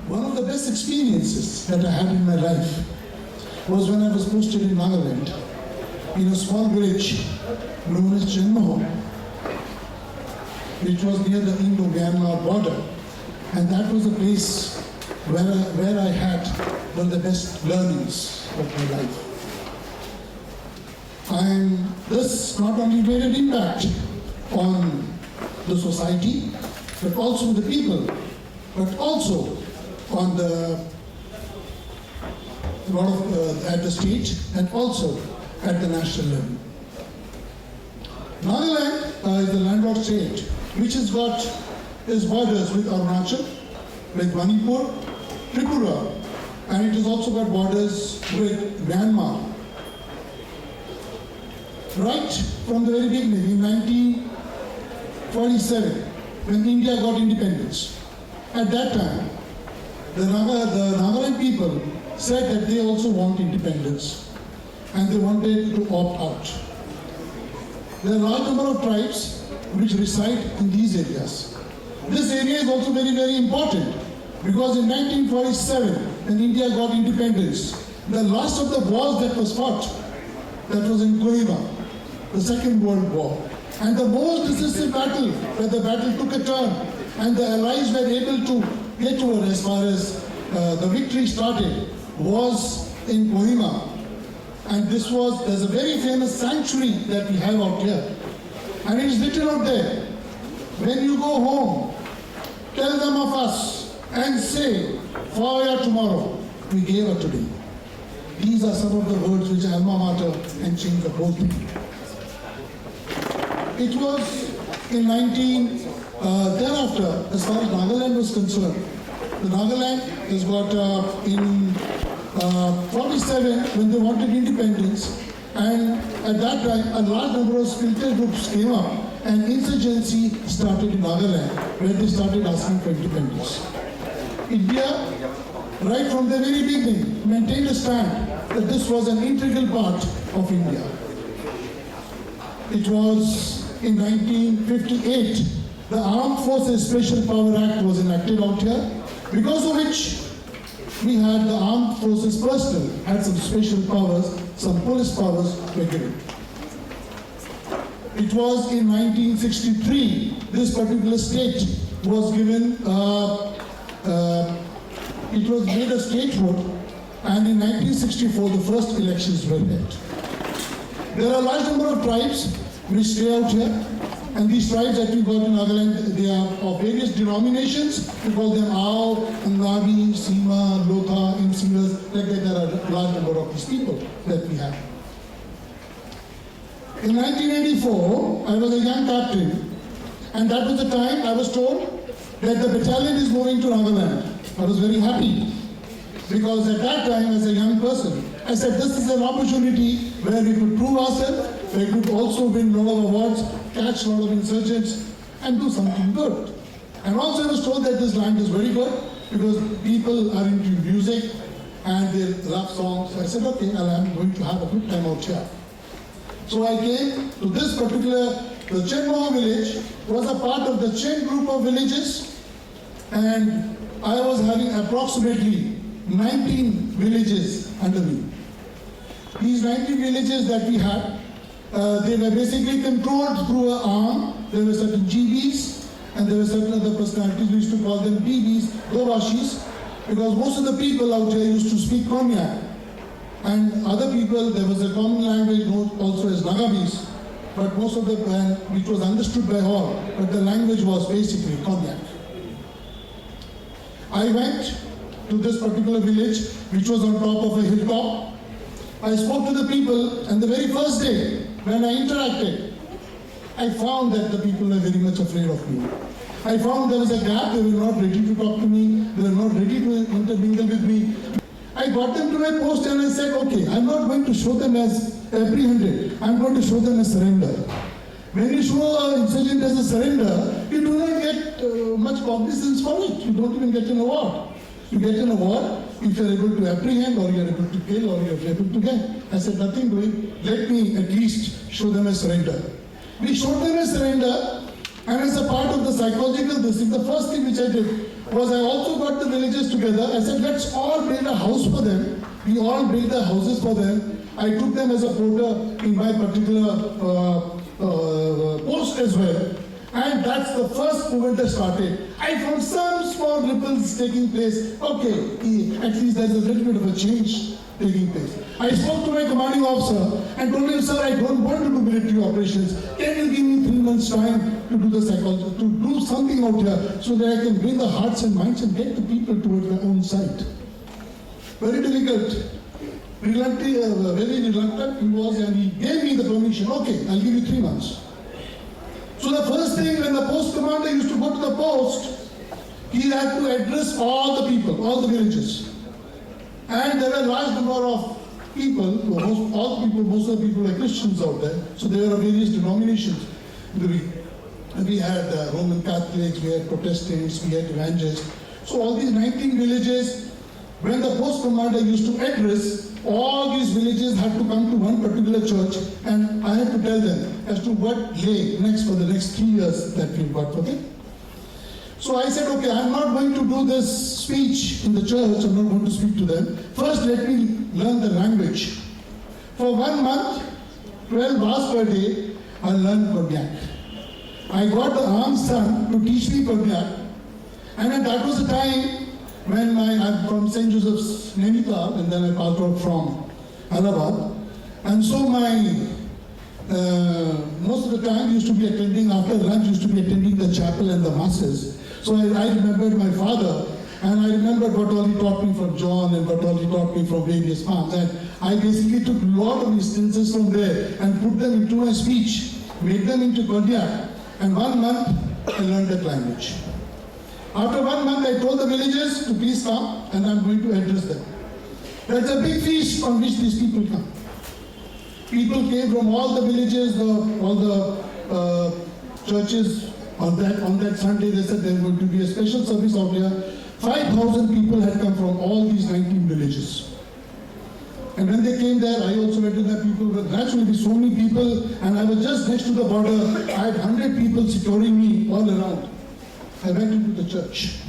One of the best experiences that I had in my life was when I was posted in Nagaland, in a small village known as Chenmo, which was near the Indo-Myanmar border. And that was a place where I had one of the best learnings of my life. And this not only made an impact on the society, but also the people, but also on at the state and also at the national level. Nagaland is the landlocked state which has got its borders with Arunachal, with Manipur, Tripura, and it has also got borders with Myanmar. Right from the very beginning, in 1947, when India got independence, at that time, the Nagaland people said that they also want independence and they wanted to opt out. There are a large number of tribes which reside in these areas. This area is also very, very important because in 1947, when India got independence, the last of the wars that was fought, that was in Kohima, the Second World War. And the most decisive battle, where the battle took a turn and the Allies were able to get over as far as the victory started, was in Kohima. And there's a very famous sanctuary that we have out here. And it is written out there, when you go home, tell them of us and say, for your tomorrow, we gave her today. These are some of the words which are alma mater and change the whole thing. It was in thereafter, as far as Nagaland was concerned, the Nagaland has got in 47 when they wanted independence, and at that time a large number of splinter groups came up and insurgency started in Nagaland where they started asking for independence. India, right from the very beginning, maintained a stand that this was an integral part of India. It was in 1958, the Armed Forces Special Power Act was enacted out here, because of which we had the Armed Forces personnel had some special powers, some police powers were given. It was in 1963, this particular state was given, it was made a statehood, and in 1964 the first elections were held. There are a large number of tribes which stay out here, and these tribes that we got in Nagaland, they are of various denominations. We call them Ao, Angabi, Sima, Lotha, Imsingers, like that. There are a large number of these people that we have. In 1984, I was a young captain, and that was the time I was told that the battalion is moving to Nagaland. I was very happy, because at that time, as a young person, I said this is an opportunity where we could prove ourselves, we could also win a lot of awards, catch a lot of insurgents, and do something good. And also I was told that this land is very good because people are into music and they love songs. I said, okay, I'm going to have a good time out here. So I came to this particular, the Chenmo village was a part of the Chen group of villages, and I was having approximately 19 villages under me. These 19 villages that we had, they were basically controlled through an arm. There were certain GBs and there were certain other personalities. We used to call them BBs, Dorashis, because most of the people out here used to speak Konyak. And other people, there was a common language known also as Nagabis, but most of the, which was understood by all, but the language was basically Konyak. I went to this particular village, which was on top of a hilltop. I spoke to the people, and the very first day, when I interacted, I found that the people were very much afraid of me. I found there was a gap, they were not ready to talk to me, they were not ready to intermingle with me. I got them to my post and I said, okay, I'm not going to show them as apprehended, I'm going to show them as surrender. When you show an insurgent as a surrender, you do not get much cognizance for it, you don't even get an award. You get an award if you're able to apprehend or you're able to kill or you're able to get. I said, nothing doing, let me at least show them a surrender. We showed them a surrender, and as a part of the psychological thing, the first thing which I did was I also got the villagers together. I said, let's all build a house for them. We all built the houses for them. I took them as a porter in my particular post as well. And that's the first movement that started. I found some small ripples taking place. Okay, at least there's a little bit of a change taking place. I spoke to my commanding officer and told him, sir, I don't want to do military operations. Can you give me 3 months time to do the psychology, to do something out here so that I can bring the hearts and minds and get the people towards my own side? Very difficult. Very reluctant he was, and he gave me the permission. Okay, I'll give you 3 months. So the first thing, when the post commander used to go to the post, he had to address all the people, all the villages. And there were a large number of people, most of the people were Christians out there, so there were various denominations. We had Roman Catholics, we had Protestants, we had evangelists. So all these 19 villages, when the post commander used to address, all these villages had to come to one particular church, and I had to tell them as to what lay next for the next 3 years that we've got for them. So I said, okay, I'm not going to do this speech in the church, I'm not going to speak to them. First, let me learn the language. For 1 month, 12 hours per day, I learned Kodyak. I got the armed son to teach me Kodyak, and then that was the time when I'm from St. Joseph's Nainital, and then I passed out from Allahabad. And so most of the time used to be attending, after lunch, used to be attending the chapel and the masses. So I remembered my father, and I remembered what all he taught me from John and what all he taught me from various farms. And I basically took a lot of instances from there and put them into my speech, made them into Kodyak, and 1 month I learned that language. After 1 month, I told the villagers to please come, and I'm going to address them. There's a big feast on which these people come. People came from all the villages, all the churches. On that Sunday, they said there was going to be a special service out here. 5,000 people had come from all these 19 villages. And when they came there, I also went to the people. But naturally, so many people, and I was just next to the border. I had 100 people securing me all around. I went into the church.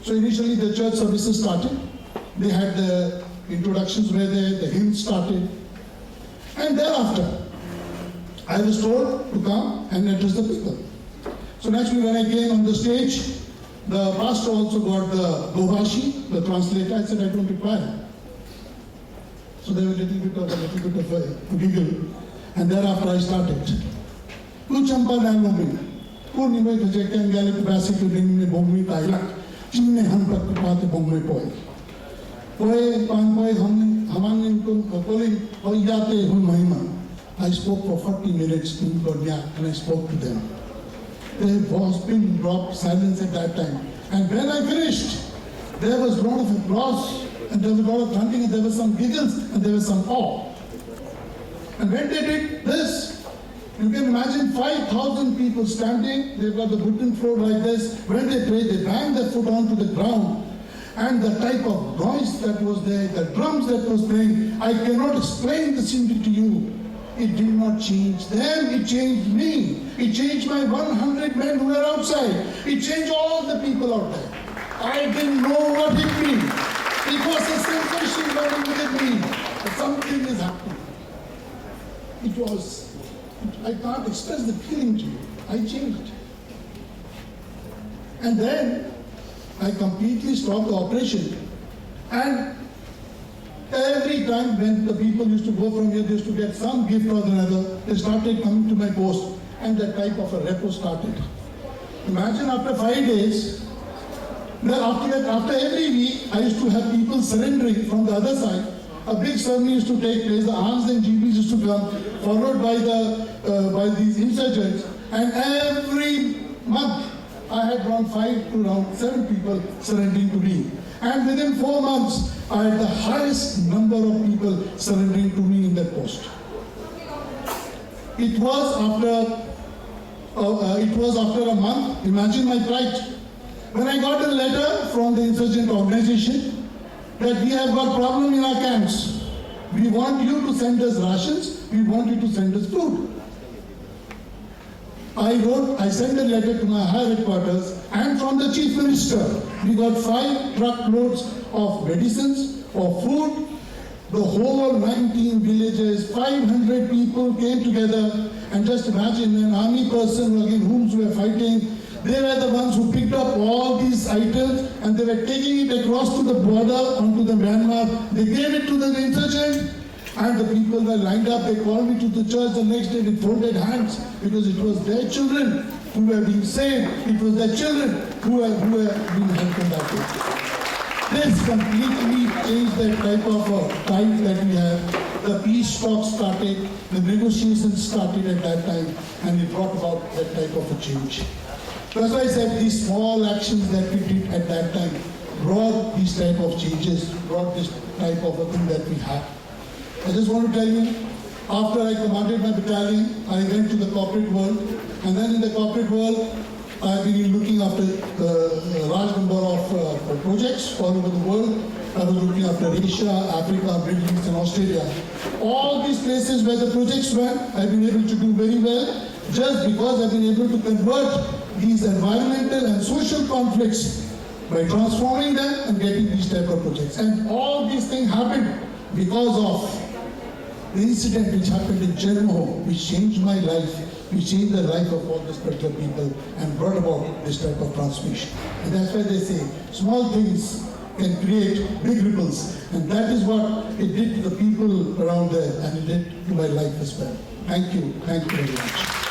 So initially the church services started. They had the introductions were there, the hymns started. And thereafter, I was told to come and address the people. So naturally when I came on the stage, the pastor also got the Govashi, the translator. I said, I don't require. So there was a little bit of a giggle. And thereafter I started. Kuchampa Nalumi. Purnima to check and Gallic Basic to bring me Bongmi Tailak, Chine Hampak to Pati Bongmi Poi. Poi, Panpoi, Hamanin, Poli, Oyate, Humaima. I spoke for 40 minutes in Kodyak and I spoke to them. There was pin drop silence at that time. And when I finished, there was a lot of applause, and there was a lot of chanting, and there were some giggles, and there was some awe. And when they did this, you can imagine 5,000 people standing, they've got the wooden floor like this. When they pray, they bang their foot onto the ground. And the type of noise that was there, the drums that was playing, I cannot explain the scenery to you. It did not change them, it changed me. It changed my 100 men who were outside. It changed all the people out there. I didn't know what hit me. It was a sensation running within me. Something is happening. It was. I can't express the feeling to you. I changed. And then I completely stopped the operation. And every time when the people used to go from here, they used to get some gift or another, they started coming to my post, and that type of a repo started. Imagine after 5 days, after every week, I used to have people surrendering from the other side. A big ceremony used to take place, the arms and GBs used to come, followed by these insurgents, and every month I had around 5 to around 7 people surrendering to me. And within 4 months, I had the highest number of people surrendering to me in that post. It was after a month. Imagine my pride when I got a letter from the insurgent organization that we have got problem in our camps. We want you to send us rations. We want you to send us food. I sent a letter to my higher headquarters, and from the Chief Minister, we got 5 truckloads of medicines, of food. The whole 19 villages, 500 people came together, and just imagine an army person against whom we were fighting. They were the ones who picked up all these items and they were taking it across to the border onto the Myanmar. They gave it to the insurgent, and the people were lined up. They called me to the church the next day with folded hands, because it was their children who were being saved. It was their children who were being helped in that way. This completely changed the type of time that we have. The peace talks started, the negotiations started at that time, and it brought about that type of a change. That's why I said these small actions that we did at that time brought these type of changes, brought this type of a thing that we have. I just want to tell you, after I commanded my battalion, I went to the corporate world, and then in the corporate world, I've been looking after a large number of projects all over the world. I was looking after Asia, Africa, Middle East, and Australia. All these places where the projects went, I've been able to do very well, just because I've been able to convert these environmental and social conflicts by transforming them and getting these type of projects. And all these things happened because of the incident which happened in Chernobyl, which changed my life, which changed the life of all these particular people and brought about this type of transmission. And that's why they say small things can create big ripples. And that is what it did to the people around there, and it did to my life as well. Thank you very much.